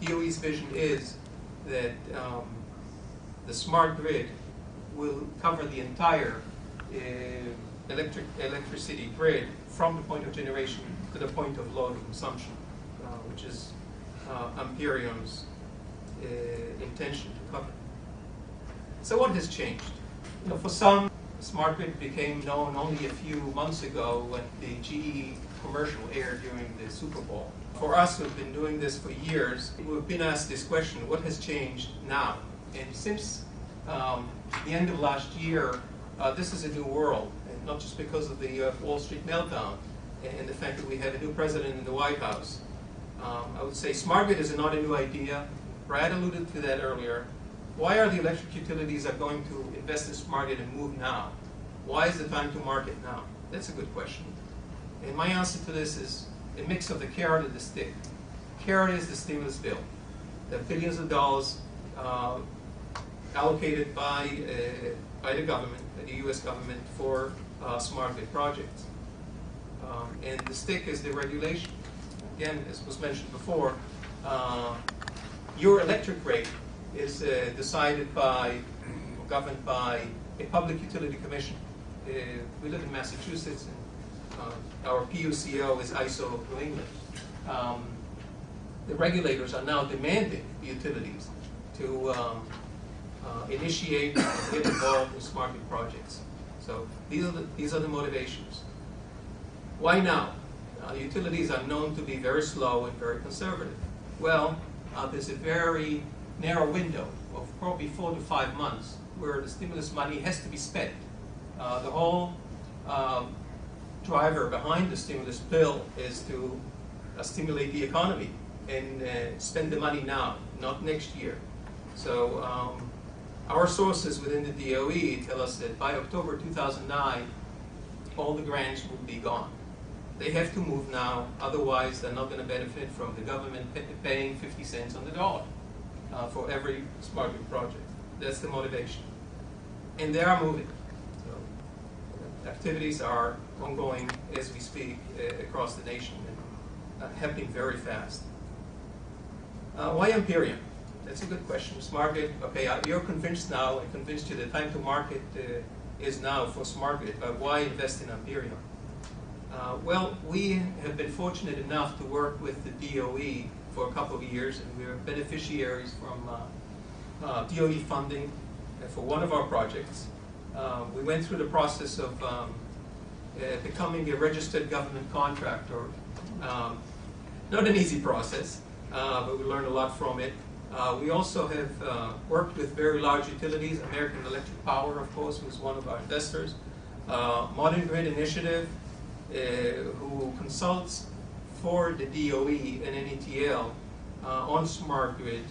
DOE's vision is that the smart grid will cover the entire electricity grid from the point of generation to the point of load consumption, which is Amperion's intention to cover. So what has changed? For some, smart grid became known only a few months ago when the GE commercial aired during the Super Bowl. For us who've been doing this for years, we've been asked this question: what has changed now? And since the end of last year, this is a new world, and not just because of the Wall Street meltdown and the fact that we have a new president in the White House. I would say smart grid is not a new idea. Brad alluded to that earlier. Why are the electric utilities going to invest in smart grid and move now? Why is the time to market now? That's a good question. And my answer to this is a mix of the carrot and the stick. Carrot is the stimulus bill. The billions of dollars allocated by the government, by the U.S. government, for smart grid projects. And the stick is the regulation. Again, as was mentioned before, your electric rate is decided by, or governed by, a public utility commission. We live in Massachusetts, and our PUCO is ISO New England. The regulators are now demanding the utilities to initiate and get involved in smart grid projects. So these are the motivations. Why now? Utilities are known to be very slow and very conservative. Well, there's a very narrow window of probably 4 to 5 months where the stimulus money has to be spent. The whole driver behind the stimulus bill is to stimulate the economy and spend the money now, not next year. So our sources within the DOE tell us that by October 2009, all the grants will be gone. They have to move now, otherwise they're not going to benefit from the government paying 50 cents on the dollar for every smart grid project. That's the motivation. And they are moving. So activities are ongoing as we speak across the nation and happening very fast. Why Amperion? That's a good question. Smart grid, okay, you're convinced now, and convinced you the time to market is now for smart grid, but why invest in Amperion? Well, we have been fortunate enough to work with the DOE for a couple of years, and we're beneficiaries from DOE funding for one of our projects. We went through the process of becoming a registered government contractor. Not an easy process, but we learned a lot from it. We also have worked with very large utilities, American Electric Power, of course, who's one of our investors, Modern Grid Initiative, who consults for the DOE and NETL on smart grid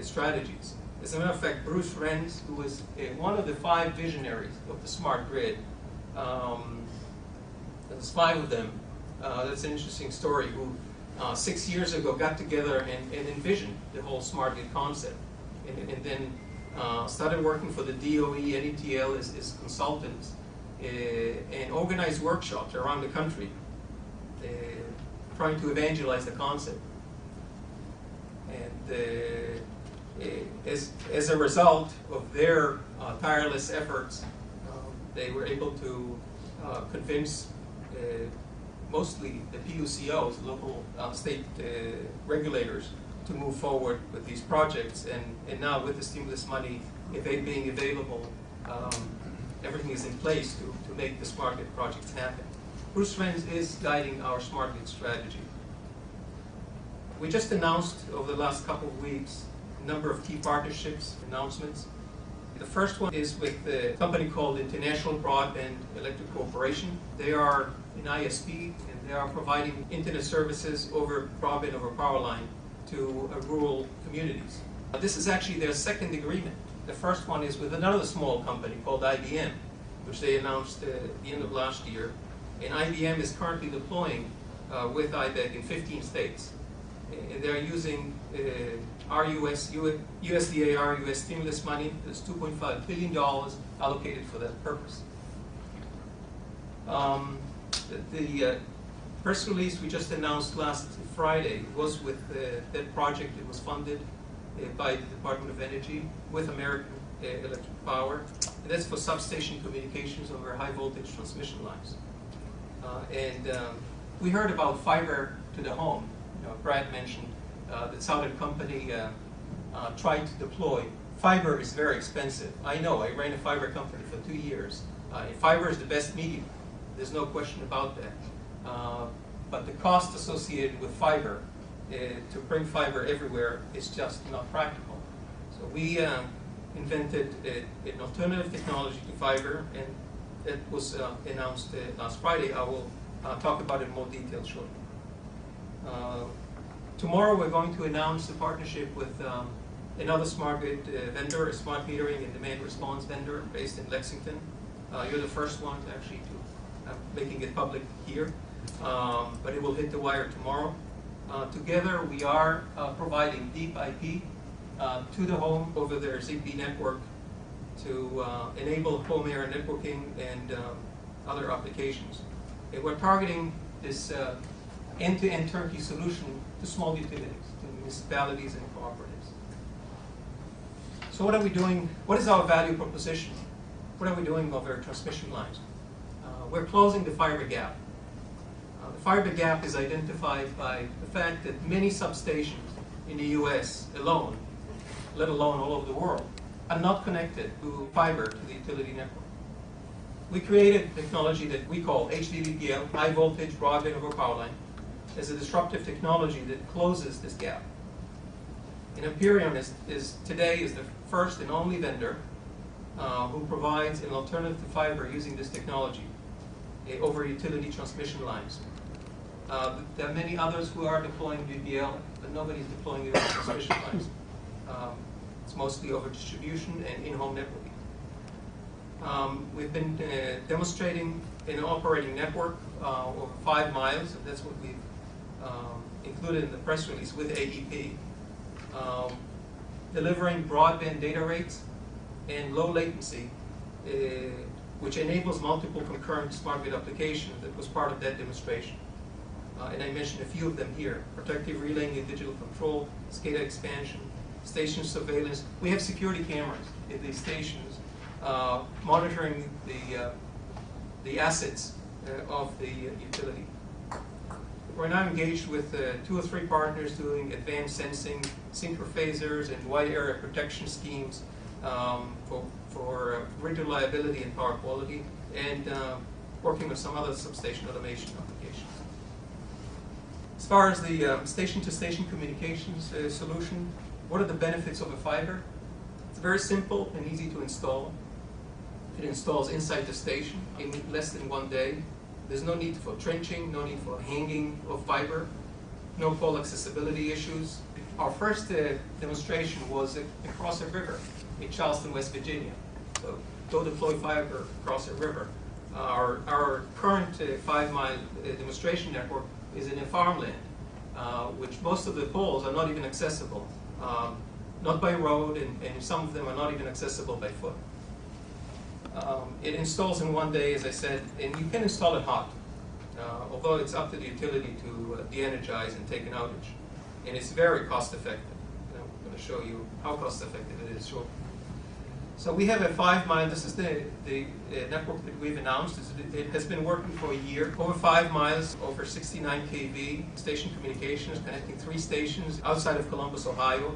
strategies. As a matter of fact, Bruce Renz, who was one of the 5 visionaries of the smart grid, there's 5 of them, that's an interesting story, who 6 years ago got together and envisioned the whole smart grid concept, and then started working for the DOE, NETL as consultants, and organized workshops around the country trying to evangelize the concept. And as a result of their tireless efforts, they were able to convince mostly the PUCOs, local state regulators, to move forward with these projects. And now with the stimulus money being available, everything is in place to make the smart grid projects happen. Bruce Renz is guiding our smart grid strategy. We just announced over the last couple of weeks a number of key partnerships, announcements. The first one is with a company called International Broadband Electric Corporation. They are an ISP, and they are providing internet services over broadband over power line to rural communities. This is actually their second agreement. The first one is with another small company called IBM, which they announced at the end of last year. And IBM is currently deploying with IBEC in 15 states. And they're using USDA RUS stimulus money. There's $2.5 billion allocated for that purpose. The Press release we just announced last Friday was with that project. It was funded by the Department of Energy with American Electric Power, and that's for substation communications over high voltage transmission lines. We heard about fiber to the home. Brad mentioned that Southern Company tried to deploy. Fiber is very expensive. I know, I ran a fiber company for 2 years. Fiber is the best medium. There's no question about that. But the cost associated with fiber, to bring fiber everywhere, is just not practical. So we invented an alternative technology to fiber, and that was announced last Friday. I will talk about it in more detail shortly. Tomorrow we're going to announce a partnership with another smart grid vendor, a smart metering and demand response vendor based in Lexington. You're the first one to actually making it public here, but it will hit the wire tomorrow. Together we are providing deep IP to the home over their ZigBee network to enable home area networking and other applications. And we're targeting this end-to-end turnkey solution to small utilities, to municipalities and cooperatives. So what are we doing? What is our value proposition? What are we doing over transmission lines? We're closing the fiber gap. The fiber gap is identified by the fact that many substations in the US alone, let alone all over the world, are not connected to fiber to the utility network. We created technology that we call HDVPL, high voltage broadband over power line, as a disruptive technology that closes this gap. And Amperion today is the first and only vendor who provides an alternative to fiber using this technology over utility transmission lines. There are many others who are deploying VPL, but nobody's deploying it over transmission lines. It's mostly over distribution and in-home networking. We've been demonstrating an operating network over 5 miles, and that's what we've included in the press release with AEP, delivering broadband data rates and low latency, which enables multiple concurrent smart grid applications. That was part of that demonstration. And I mentioned a few of them here: protective relaying and digital control, SCADA expansion, station surveillance. We have security cameras in these stations monitoring the assets of the utility. We're now engaged with 2 or 3 partners doing advanced sensing, synchrophasers, and wide area protection schemes for grid reliability and power quality, and working with some other substation automation applications. As far as the station-to-station communications solution, what are the benefits of a fiber? It's very simple and easy to install. It installs inside the station in less than 1 day. There's no need for trenching, no need for hanging of fiber, no pole accessibility issues. Our first demonstration was across a river in Charleston, West Virginia. So go deploy fiber across a river. Our current 5-mile demonstration network is in a farmland, which most of the poles are not even accessible, not by road, and some of them are not even accessible by foot. It installs in 1 day, as I said, and you can install it hot, although it's up to the utility to de-energize and take an outage. And it's very cost-effective. I'm going to show you how cost-effective it is shortly. So we have a 5-mile, this is the network that we've announced. It has been working for a year, over 5 miles, over 69 kV station communications, connecting 3 stations outside of Columbus, Ohio.